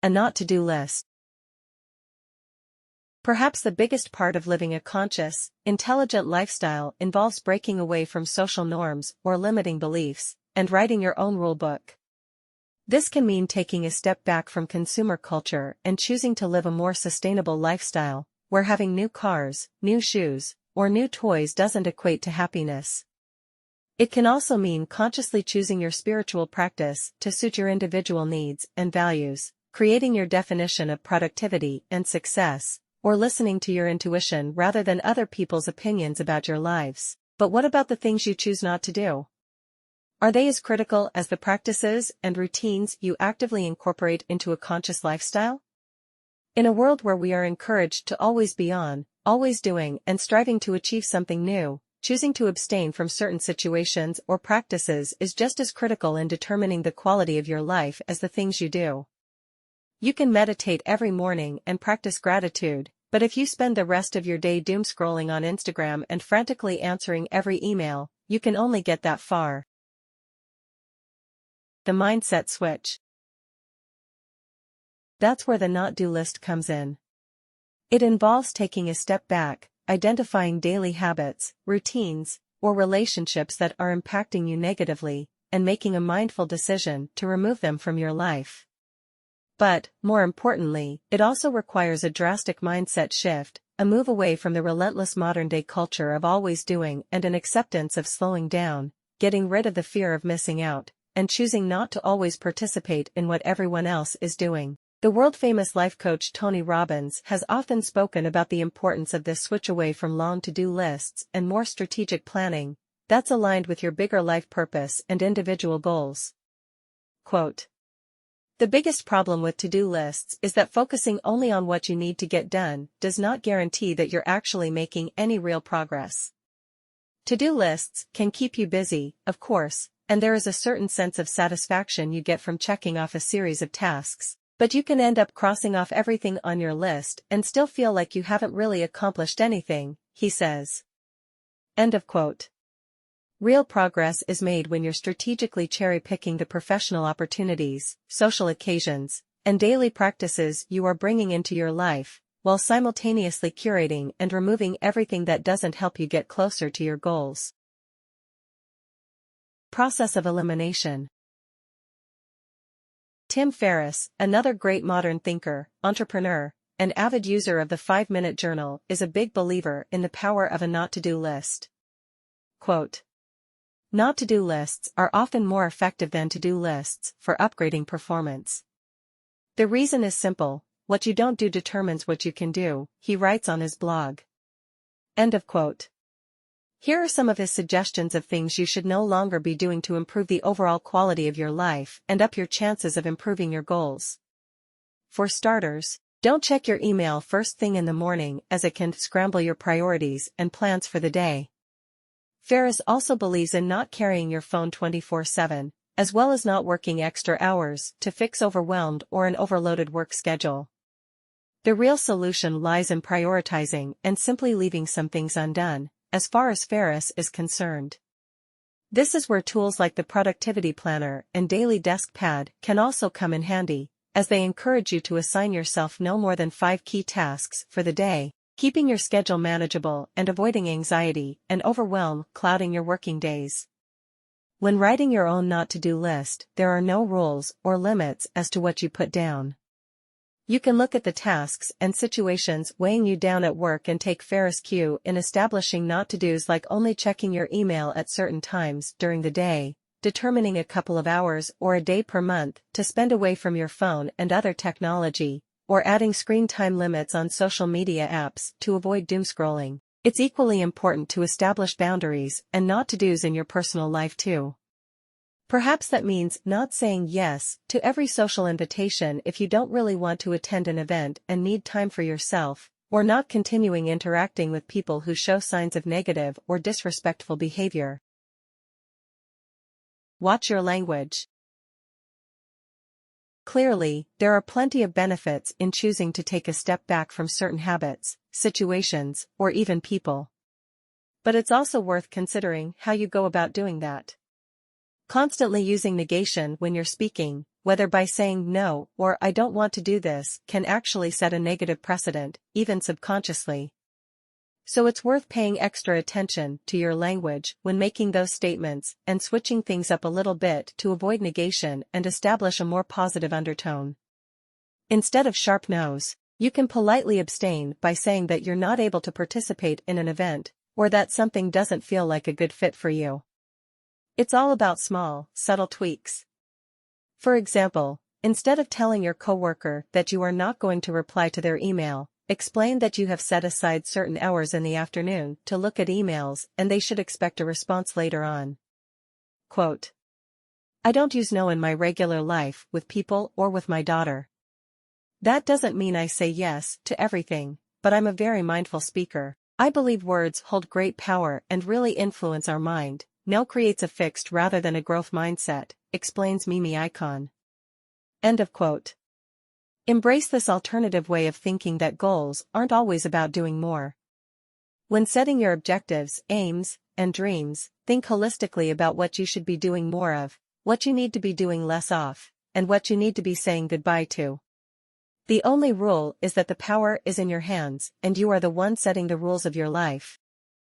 A not-to-do list. Perhaps the biggest part of living a conscious, intelligent lifestyle involves breaking away from social norms or limiting beliefs, and writing your own rulebook. This can mean taking a step back from consumer culture and choosing to live a more sustainable lifestyle, where having new cars, new shoes, or new toys doesn't equate to happiness. It can also mean consciously choosing your spiritual practice to suit your individual needs and values, creating your definition of productivity and success, or listening to your intuition rather than other people's opinions about your lives. But what about the things you choose not to do? Are they as critical as the practices and routines you actively incorporate into a conscious lifestyle? In a world where we are encouraged to always be on, always doing and striving to achieve something new, choosing to abstain from certain situations or practices is just as critical in determining the quality of your life as the things you do. You can meditate every morning and practice gratitude, but if you spend the rest of your day doom scrolling on Instagram and frantically answering every email, you can only get that far. The mindset switch. That's where the not-do list comes in. It involves taking a step back, identifying daily habits, routines, or relationships that are impacting you negatively, and making a mindful decision to remove them from your life. But, more importantly, it also requires a drastic mindset shift, a move away from the relentless modern-day culture of always doing and an acceptance of slowing down, getting rid of the fear of missing out, and choosing not to always participate in what everyone else is doing. The world-famous life coach Tony Robbins has often spoken about the importance of this switch away from long to-do lists and more strategic planning that's aligned with your bigger life purpose and individual goals. Quote, "The biggest problem with to-do lists is that focusing only on what you need to get done does not guarantee that you're actually making any real progress. To-do lists can keep you busy, of course, and there is a certain sense of satisfaction you get from checking off a series of tasks, but you can end up crossing off everything on your list and still feel like you haven't really accomplished anything," he says. End of quote. Real progress is made when you're strategically cherry-picking the professional opportunities, social occasions, and daily practices you are bringing into your life, while simultaneously curating and removing everything that doesn't help you get closer to your goals. Process of elimination. Tim Ferriss, another great modern thinker, entrepreneur, and avid user of the 5-minute journal, is a big believer in the power of a not-to-do list. Quote, "Not-to-do lists are often more effective than to-do lists for upgrading performance. The reason is simple: what you don't do determines what you can do," he writes on his blog. End of quote. Here are some of his suggestions of things you should no longer be doing to improve the overall quality of your life and up your chances of improving your goals. For starters, don't check your email first thing in the morning, as it can scramble your priorities and plans for the day. Ferriss also believes in not carrying your phone 24/7, as well as not working extra hours to fix overwhelmed or an overloaded work schedule. The real solution lies in prioritizing and simply leaving some things undone, as far as Ferriss is concerned. This is where tools like the Productivity Planner and Daily Desk Pad can also come in handy, as they encourage you to assign yourself no more than 5 key tasks for the day, keeping your schedule manageable and avoiding anxiety and overwhelm clouding your working days. When writing your own not-to-do list, there are no rules or limits as to what you put down. You can look at the tasks and situations weighing you down at work and take Ferriss' cue in establishing not-to-dos like only checking your email at certain times during the day, determining a couple of hours or a day per month to spend away from your phone and other technology, or adding screen time limits on social media apps to avoid doom scrolling. It's equally important to establish boundaries and not-to-dos in your personal life too. Perhaps that means not saying yes to every social invitation if you don't really want to attend an event and need time for yourself, or not continuing interacting with people who show signs of negative or disrespectful behavior. Watch your language. Clearly, there are plenty of benefits in choosing to take a step back from certain habits, situations, or even people. But it's also worth considering how you go about doing that. Constantly using negation when you're speaking, whether by saying no or I don't want to do this, can actually set a negative precedent, even subconsciously. So it's worth paying extra attention to your language when making those statements and switching things up a little bit to avoid negation and establish a more positive undertone. Instead of sharp no's, you can politely abstain by saying that you're not able to participate in an event, or that something doesn't feel like a good fit for you. It's all about small, subtle tweaks. For example, instead of telling your coworker that you are not going to reply to their email, explain that you have set aside certain hours in the afternoon to look at emails and they should expect a response later on. Quote, I don't use no in my regular life with people or with my daughter. That doesn't mean I say yes to everything, but I'm a very mindful speaker. I believe words hold great power and really influence our mind. No creates a fixed rather than a growth mindset, explains Mimi Icon. End of quote. Embrace this alternative way of thinking that goals aren't always about doing more. When setting your objectives, aims, and dreams, think holistically about what you should be doing more of, what you need to be doing less of, and what you need to be saying goodbye to. The only rule is that the power is in your hands and you are the one setting the rules of your life.